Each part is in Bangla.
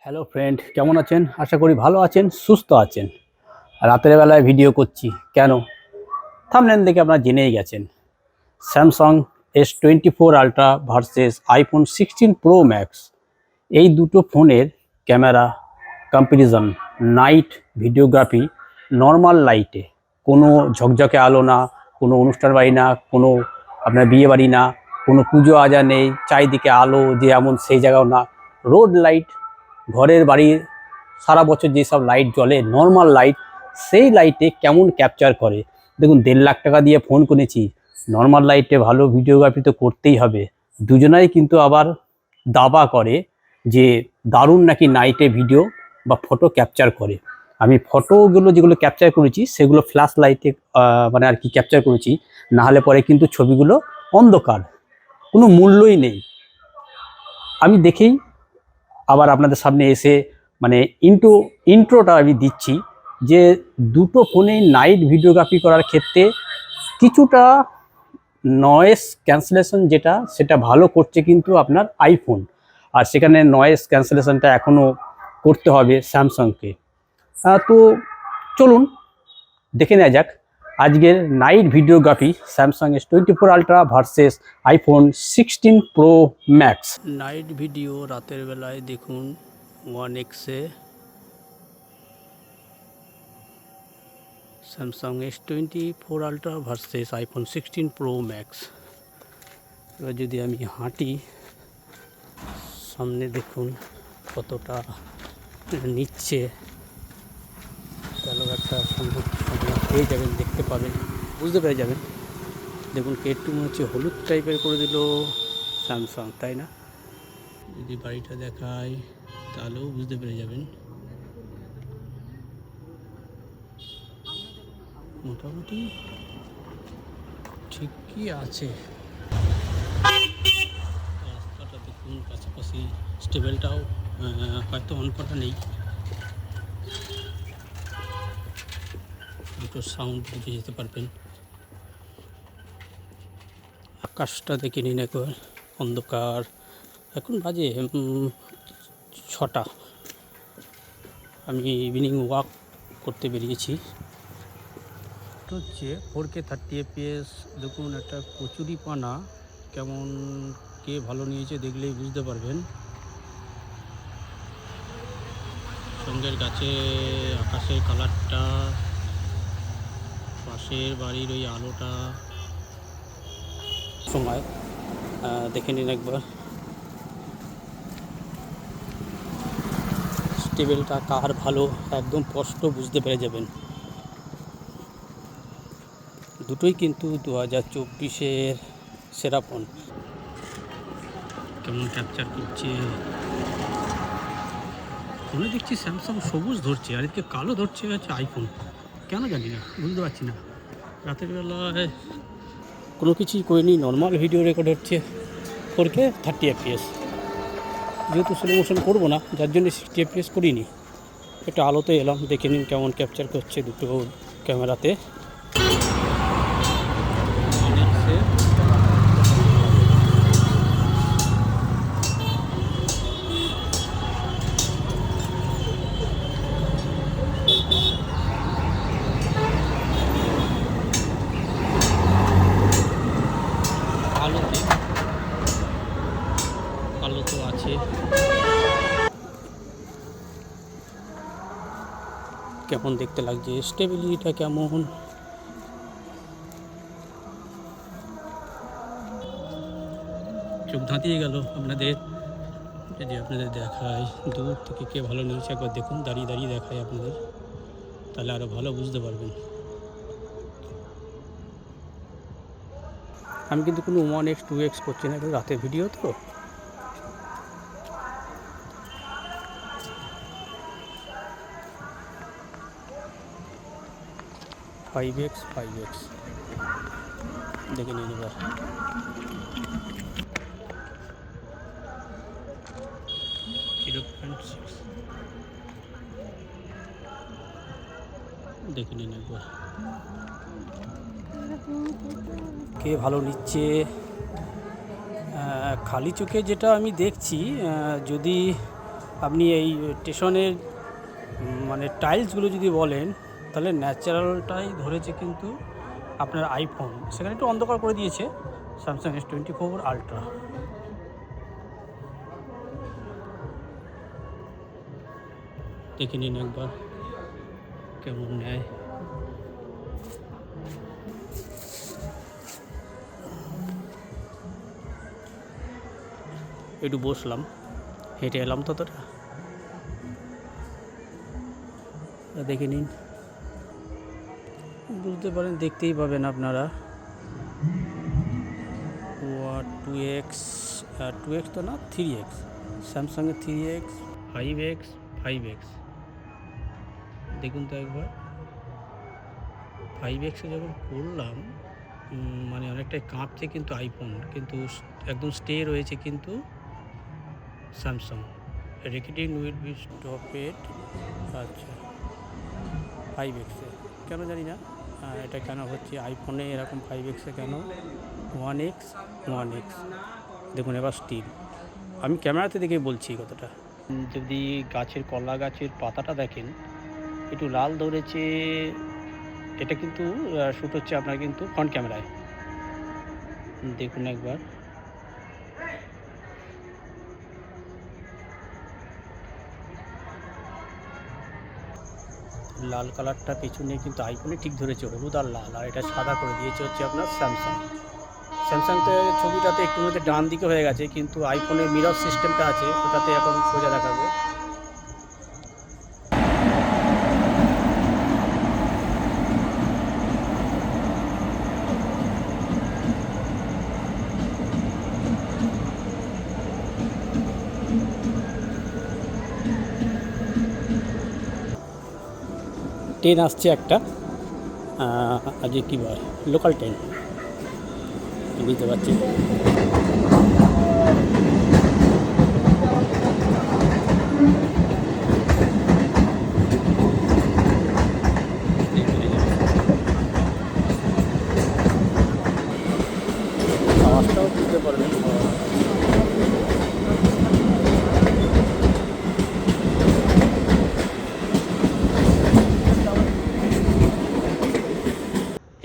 হ্যালো ফ্রেন্ড, কেমন আছেন? আশা করি ভালো আছেন, সুস্থ আছেন। রাতের বেলায় ভিডিও করছি কেন? থাম্বনেল দেখে আপনারা জেনেই গেছেন। Samsung S24 ultra versus iPhone 16 pro max, এই দুটো ফোনের camera comparison, night videography, normal লাইটে, কোনো ঝকঝকে আলো না, কোনো অনুষ্ঠান বাড়ি না, কোনো আপনার বিয়ে বাড়ি না, কোনো পুজো আজা নেই, চারিদিকে আলো যে এমন সেই জায়গাও না, রোড লাইট, ঘরের বাড়ির সারা বছর যেসব লাইট জ্বলে নর্মাল লাইট, সেই লাইটে কেমন ক্যাপচার করে। দেখুন, 1.5 লাখ টাকা দিয়ে ফোন কিনেছি, নর্মাল লাইটে ভালো ভিডিওগ্রাফি তো করতেই হবে। দুজনাই কিন্তু আবার দাবা করে যে দারুণ নাকি নাইটে ভিডিও বা ফটো ক্যাপচার করে। আমি ফটোগুলো যেগুলো ক্যাপচার করেছি সেগুলো ফ্ল্যাশ লাইটে মানে আর কি ক্যাপচার করেছি, না হলে পরে কিন্তু ছবিগুলো অন্ধকার, কোনো মূল্যই নেই। আমি দেখেই আবার আপনাদের সামনে এসে মানে ইন্ট্রোটা আমি দিচ্ছি যে দুটো ফোনে নাইট ভিডিওগ্রাফি করার ক্ষেত্রে কিছুটা নয়েজ ক্যান্সেলেশন সেটা ভালো করছে কিন্তু আপনার আইফোন, আর সেখানে নয়েজ ক্যান্সেলেশনটা এখনও করতে হবে স্যামসাংকে। তো চলুন দেখে নেওয়া যাক আজকের night videography Samsung S24 ultra versus iPhone 16 pro max. Night video রাতের বেলায় দেখুন 1x-এ Samsung S24 ultra versus iPhone 16 pro max. এবার যদি আমি হাঁটি, সামনে দেখুন কতটা নিচ্ছে, তাহলে একটা সম্ভব পেয়ে যাবেন, দেখতে পাবেন, বুঝতে পেরে যাবেন। দেখুন একটু মনে হচ্ছে হলুদ টাইপের করে দিল স্যামসাং, তাই না? যদি বাড়িটা দেখায় তাহলেও বুঝতে পেরে যাবেন। মোটামুটি ঠিকই আছে। রাস্তাটা দেখুন পাশাপাশি, স্টেবেলটাও হয়তো অন করা নেই, দুটো সাউন্ড বুঝে যেতে পারবেন। আকাশটা দেখে নিন একবার, অন্ধকার। এখন বাজে 6টা। আমি ইভিনিং ওয়াক করতে বেরিয়েছি। হচ্ছে 4K 30 fps। দেখুন একটা কচুরি পানা কেমন, কে ভালো নিয়েছে দেখলেই বুঝতে পারবেন। সঙ্গের গাছে আকাশের কালারটা, পাশের বাড়ির ওই আলোটা, সময় দেখে নিন একবার। স্টেবেলটা কার ভালো একদম স্পষ্ট বুঝতে পেরে যাবেন। দুটোই কিন্তু 2024-এর সেরা ফোন। কেমন ক্যাপচার করছে ফোনে দেখছি, স্যামসাং সবুজ ধরছে আর এদিকে কালো ধরছে হচ্ছে আইফোন, কেন জানি না, বুঝতে পারছি না। রাতের বেলায় কোনো কিছুই করিনি, নর্মাল ভিডিও রেকর্ড হচ্ছে 4K 30 fps। যেহেতু স্লো মোশন করবো না, যার জন্য 60 fps করিনি। একটা আলোতে এলাম, দেখে নিন কেমন ক্যাপচার করছে দুটো ক্যামেরাতে। আলো তো আছে, কেমন দেখতে লাগছে, স্টেবিলিটিটা কেমন। চোখ ধাঁধিয়ে গেল আপনাদের, যদি আপনাদের দেখায় দূর থেকে কে ভালো নিয়েছে একবার দেখুন, দাঁড়িয়ে দাঁড়িয়ে দেখায় আপনাদের, তাহলে আরও ভালো বুঝতে পারবেন। আমি কিন্তু কোনো 1x 2x করছি না, রাতের ভিডিও তো। ফাইভ এক্স দেখে নিন এবার। দেখে নিন একবার কে ভালো নিচ্ছে। খালি চোখে যেটা আমি দেখছি, যদি আপনি এই স্টেশনের মানে টাইলসগুলো যদি বলেন তাহলে ন্যাচারালটাই ধরেছে, কিন্তু আপনার আইফোন সেখানে একটু অন্ধকার করে দিয়েছে স্যামসাং S24 আলট্রা। দেখে নিন একবার কেমন নেয়। একটু বসলাম, হেঁটে এলাম ততটা, দেখে নিন, বুঝতে পারেন, দেখতেই পাবেন আপনারা। 2x 2x তো না, 3x, স্যামসাংয়ের 3x, 5x, 5x দেখুন তো একবার। 5xে যখন করলাম মানে অনেকটাই কাঁপছে কিন্তু আইফোন, কিন্তু একদম স্টে রয়েছে কিন্তু Samsung. Recording will be stopped. আচ্ছা 5xে কেন জানি না এটা কেন হচ্ছে আইফোনে এরকম, 5xে কেন, 1x 1x দেখুন এবার স্টিল। আমি ক্যামেরাতে দেখে বলছি কথাটা। যদি গাছের কলা গাছের পাতাটা দেখেন একটু লাল ধরেছে, এটা কিন্তু শ্যুট হচ্ছে আপনার কিন্তু ফ্রন্ট ক্যামেরায়, দেখুন একবার। লাল কালারটা পেছনে কিন্তু আইফোনে ঠিক ধরেছে, হলুদ আর লাল, আর এটা সাদা করে দিয়েছে হচ্ছে আপনার স্যামসাং। স্যামসাংতে ছবিটাতে একটু মধ্যে ডান দিকে হয়ে গেছে, কিন্তু আইফোনের মিরর সিস্টেমটা আছে ওটাতে এখন সোজা দেখাবে। ট্রেন আসছে একটা, আজকে কী বার, লোকাল ট্রেন, বুঝতে পারছি। আওয়াজটাও বুঝতে পারবেন।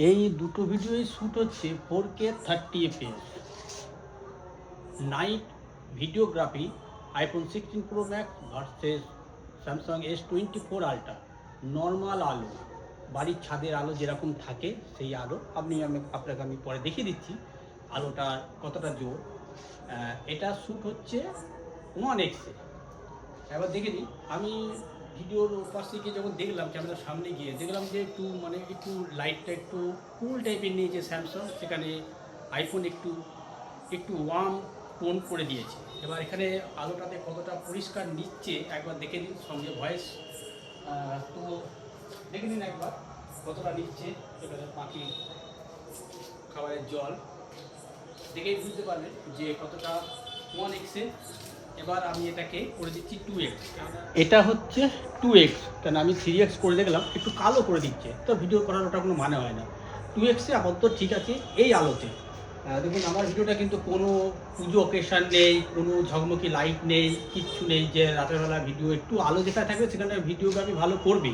এই দুটো ভিডিওই শ্যুট হচ্ছে 4K 30 fps night videography, iPhone 16 pro max versus Samsung S24 ultra. Normal আলো, বাড়ির ছাদের আলো যেরকম থাকে সেই আলো, আপনাকে আমি পরে দেখিয়ে দিচ্ছি আলোটা কতটা জোর। এটা শ্যুট হচ্ছে 1x-এ। এবার দেখে নিই, আমি ভিডিওর পাশ থেকে যখন দেখলাম, ক্যামেরার সামনে গিয়ে দেখলাম যে একটু মানে একটু লাইটটা একটু কুল টাইপের নিয়েছে স্যামসাং, সেখানে আইফোন একটু একটু ওয়ার্ম টোন করে দিয়েছে। এবার এখানে আলোটাতে কতটা পরিষ্কার নিচ্ছে একবার দেখে নিন, সঙ্গে ভয়েস তো দেখে নিন একবার কতটা নিচ্ছে। এবারে পাখি খাবারের জল দেখেই বুঝতে পারবেন যে কতটা 1x-এ। এবার আমি এটাকে করে দিচ্ছি 2x। এটা হচ্ছে 2x, কেন আমি 3x করে দেখলাম একটু কালো করে দিচ্ছে, তো ভিডিও করার ওটা কোনো মানে হয় না। 2x-এ আপাতত ঠিক আছে এই আলোতে। দেখুন আমার ভিডিওটা কিন্তু কোনো পুজো অকেশান নেই, কোনো ঝকমকি লাইট নেই, কিচ্ছু নেই যে রাতের বেলা ভিডিও একটু আলো যেখানে থাকবে সেখানে ভিডিওগ্রাফি ভালো করবে,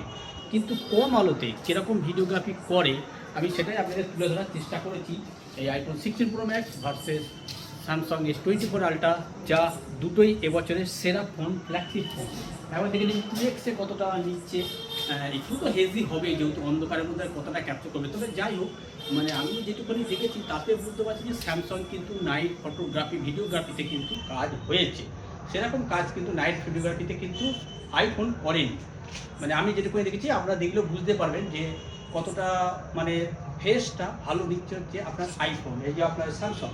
কিন্তু কম আলোতে কীরকম ভিডিওগ্রাফি করে আমি সেটাই আপনাদের তুলে ধরার চেষ্টা করেছি। এই iPhone 16 pro max versus Samsung S24 ultra, যা দুটোই এবছরের সেরা ফোন, ফ্ল্যাগশিপ ফোন। এবার দেখে নিন 2x-এ কতটা নিচ্ছে। একটু তো হেজি হবে যেহেতু অন্ধকারের মধ্যে কতটা ক্যাপচার করবে, তবে যাই হোক মানে আমি যেটুকুনি দেখেছি তাতে বুঝতে পারছি যে স্যামসাং কিন্তু নাইট ফটোগ্রাফি ভিডিওগ্রাফিতে কিন্তু কাজ হয়েছে, সেরকম কাজ কিন্তু নাইট ভিডিওগ্রাফিতে কিন্তু আইফোন করেনি। মানে আমি যেটুকুনি দেখেছি আপনারা দেখলেও বুঝতে পারবেন যে কতটা মানে ফেসটা ভালো নিচ্ছে হচ্ছে আপনার আইফোন, এই যে আপনার স্যামসাং,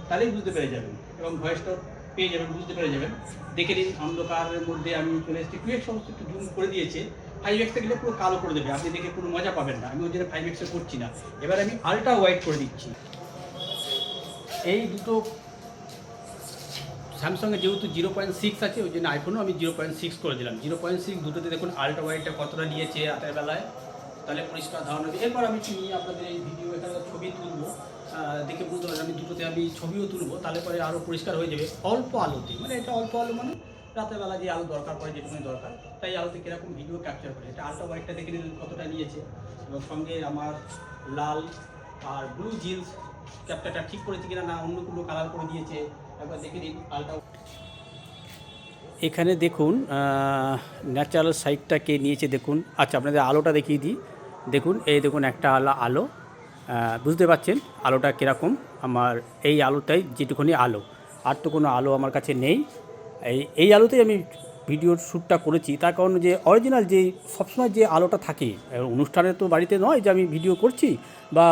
তাহলেই বুঝতে পেরে যাবেন এবং ভয়েসটা পেয়ে যাবেন, বুঝতে পেরে যাবেন। দেখে নিন অন্ধকারের মধ্যে আমি চলে এসেছি, 2x সমস্ত একটু জুম করে দিয়েছে, 5x-এ গেলে পুরো কালো করে দেবে, আপনি দেখে কোনো মজা পাবেন না। আমি ওই জন্য 5x-এ করছি না, এবার আমি আলট্রা ওয়াইড করে দিচ্ছি। এই দুটো স্যামসংয়ে যেহেতু 0.6 আছে ওই জন্য আইফোনও আমি 0.6 করে দিলাম। 0.6 দুটোতে দেখুন আলট্রা ওয়াইডটা কতটা নিয়েছে রাতের বেলায়, তাহলে পরিষ্কার ধারণা দিই। এরপর আমি নিয়ে আপনাদের এই ভিডিও এখানে ছবি তুলবো, দেখে বুঝতে পারবেন আমি দুটোতে আমি ছবিও তুলবো, তাহলে পরে আরও পরিষ্কার হয়ে যাবে অল্প আলোতে। মানে এটা অল্প আলো মানে রাতের বেলা যে আলো দরকার পড়ে, যেটুকুনি দরকার, তাই আলোতে কীরকম ভিডিও ক্যাপচার করে। এটা আলট্রা ওয়াইডটা দেখে নিন কতটা নিয়েছে, এবং সঙ্গে আমার লাল আর ব্লু জিন্স ক্যাপচারটা ঠিক করেছে কিনা, না অন্য কোনো কালার করে দিয়েছে, একবার দেখে নিন আলট্রা। এখানে দেখুন ন্যাচারাল সাইডটাকে নিয়েছে দেখুন। আচ্ছা, আপনাদের আলোটা দেখিয়ে দিই। দেখুন, এই দেখুন একটা আলো, বুঝতে পারছেন আলোটা কীরকম। আমার এই আলোটাই যেটুকুনি আলো, আর তো কোনো আলো আমার কাছে নেই। এই আলোতেই আমি ভিডিওর শ্যুটটা করেছি, তার কারণ যে অরিজিনাল যে সবসময় যে আলোটা থাকে অনুষ্ঠানে তো বাড়িতে নয় যে আমি ভিডিও করছি, বা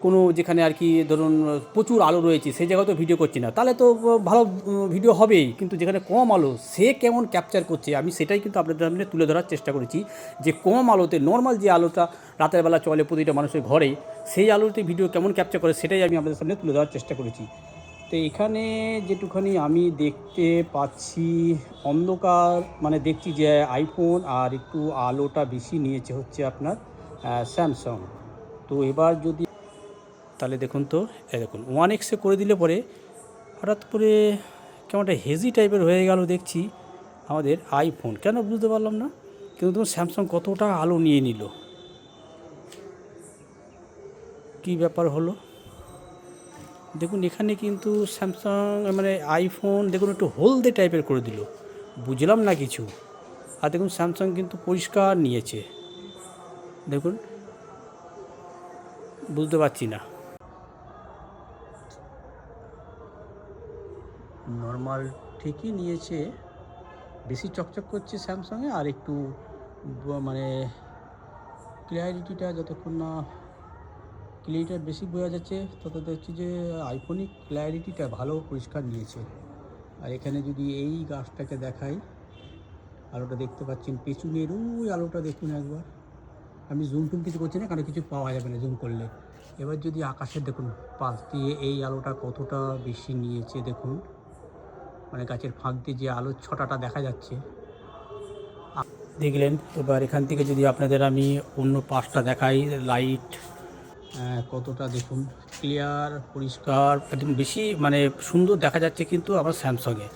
কোনো যেখানে আর কি ধরুন প্রচুর আলো রয়েছে সেই জায়গায় তো ভিডিও করছি না, তাহলে তো ভালো ভিডিও হবেই। কিন্তু যেখানে কম আলো সে কেমন ক্যাপচার করছে আমি সেটাই কিন্তু আপনাদের সামনে তুলে ধরার চেষ্টা করেছি, যে কম আলোতে নর্মাল যে আলোটা রাতের বেলা চলে প্রতিটা মানুষের ঘরে, সেই আলোতে ভিডিও কেমন ক্যাপচার করে সেটাই আমি আপনাদের সামনে তুলে ধরার চেষ্টা করেছি। তো এখানে যেটুখানি আমি দেখতে পাচ্ছি অন্ধকার, মানে দেখছি যে আইফোন আর একটু আলোটা বেশি নিয়েছে হচ্ছে আপনার স্যামসাং। তো এবার যদি তাহলে দেখুন তো, দেখুন 1x করে দিলে পরে হঠাৎ করে কেমন একটা হেজি টাইপের হয়ে গেল দেখছি আমাদের আইফোন, কেন বুঝতে পারলাম না। কিন্তু স্যামসাং কতটা আলো নিয়ে নিল, কী ব্যাপার হলো দেখুন। এখানে কিন্তু স্যামসাং মানে আইফোন দেখুন একটু হলদে টাইপের করে দিল, বুঝলাম না কিছু। আর দেখুন স্যামসাং কিন্তু পরিষ্কার নিয়েছে, দেখুন বুঝতে পারছি না। নর্মাল ঠিকই নিয়েছে, বেশি চকচক করছে স্যামসাংয়ে, আর একটু মানে ক্লিয়ারিটিটা যতক্ষণ না ক্লিয়ারিটি বেশি বোঝা যাচ্ছে তত দেখছি যে আইফোনই ক্লিয়ারিটিটা ভালো পরিষ্কার নিয়েছে। আর এখানে যদি এই গাছটাকে দেখাই, আলোটা দেখতে পাচ্ছেন পেছনের ওই আলোটা দেখুন একবার। আমি জুম টুম কিছু করছি না, কারণ কিছু পাওয়া যাবে না জুম করলে। এবার যদি আকাশের দেখুন পাশ দিয়ে এই আলোটা কতটা বেশি নিয়েছে দেখুন, মানে গাছের ফাঁক দিয়ে যে আলোর ছটাটা দেখা যাচ্ছে দেখলেন। এবার এখান থেকে যদি আপনাদের আমি অন্য পাশটা দেখাই, লাইট কতটা দেখুন ক্লিয়ার পরিষ্কার একদম বেশি মানে সুন্দর দেখা যাচ্ছে। কিন্তু আমার স্যামসাংয়ে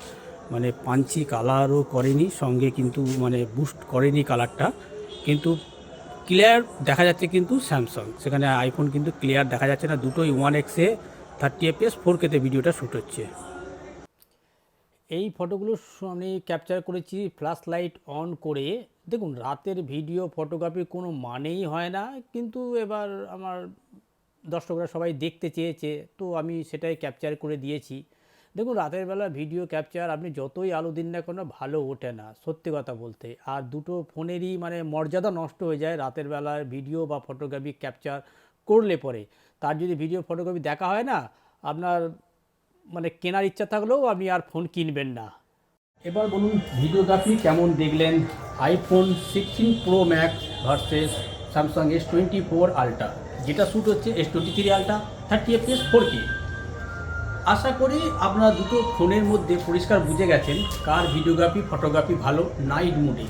মানে পাঞ্চি কালারও করেনি, সঙ্গে কিন্তু মানে বুস্ট করেনি কালারটা, কিন্তু ক্লিয়ার দেখা যাচ্ছে কিন্তু স্যামসাং। সেখানে আইফোন কিন্তু ক্লিয়ার দেখা যাচ্ছে না। দুটোই 1x 30 fps 4K ভিডিওটা শ্যুট হচ্ছে। এই ফটোগুলো আমি ক্যাপচার করেছি ফ্ল্যাশ লাইট অন করে। দেখুন রাতের ভিডিও ফটোগ্রাফির কোনো মানেই হয় না, কিন্তু এবার আমার দর্শকরা সবাই দেখতে চেয়েছে, তো আমি সেটাই ক্যাপচার করে দিয়েছি। দেখুন রাতের বেলা ভিডিও ক্যাপচার আপনি যতই আলো দিন না কোনো ভালো ওঠে না, সত্যি কথা বলতে। আর দুটো ফোনেরই মানে মর্যাদা নষ্ট হয়ে যায় রাতের বেলার ভিডিও বা ফটোগ্রাফি ক্যাপচার করলে পরে। তার যদি ভিডিও ফটোগ্রাফি দেখা হয় না, আপনার মানে কেনার ইচ্ছা থাকলেও আপনি আর ফোন কিনবেন না। এবার বলুন ভিডিওগ্রাফি কেমন দেখলেন iPhone 16 pro max versus Samsung S24 ultra, যেটা শ্যুট হচ্ছে S23 আলট্রা 30 fps 4K। আশা করি আপনারা দুটো ফোনের মধ্যে পরিষ্কার বুঝে গেছেন কার ভিডিওগ্রাফি ফটোগ্রাফি ভালো নাইট মুডে।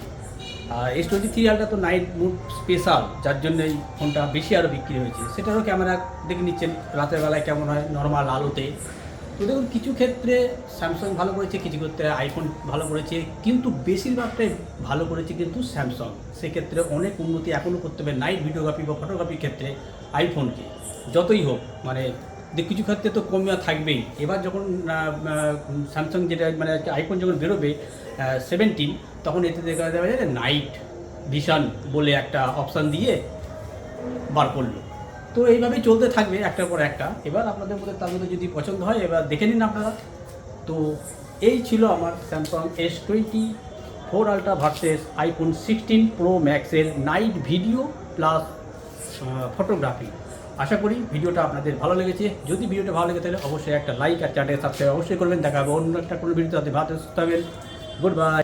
আর S23 আলট্রা তো নাইট মুড স্পেশাল, যার জন্য এই ফোনটা বেশি আরও বিক্রি হয়েছে। সেটারও ক্যামেরা দেখে নিচ্ছেন রাতের বেলায় কেমন হয় নর্মাল আলোতে। তো দেখুন কিছু ক্ষেত্রে স্যামসাং ভালো করেছে, কিছু ক্ষেত্রে আইফোন ভালো করেছে, কিন্তু বেশিরভাগটাই ভালো করেছে কিন্তু স্যামসাং। সেক্ষেত্রে অনেক উন্নতি এখনও করতে হবে নাইট ভিডিওগ্রাফি বা ফটোগ্রাফির ক্ষেত্রে আইফোনকে, যতই হোক মানে কিছু ক্ষেত্রে তো কমিয়া থাকবেই। এবার যখন স্যামসাং যেটা মানে আইফোন যখন বেরোবে 17, তখন এতে দেখা যাবে যে নাইট ভিশন বলে একটা অপশান দিয়ে বার করলো। তো এইভাবেই চলতে থাকবে একটার পর একটা। এবার আপনাদের মধ্যে তার মধ্যে যদি পছন্দ হয় এবার দেখে নিন আপনারা। তো এই ছিল আমার Samsung S24 ultra versus iPhone 16 pro ম্যাক্সের নাইট ভিডিও প্লাস ফটোগ্রাফি। আশা করি ভিডিওটা আপনাদের ভালো লেগেছে। যদি ভিডিওটা ভালো লেগে তাহলে অবশ্যই একটা লাইক আর চ্যানেল সাবস্ক্রাইব অবশ্যই করবেন। দেখা হবে অন্য একটা কোনো ভিডিওতে। ভালো সুস্থ থাকবেন। Good bye.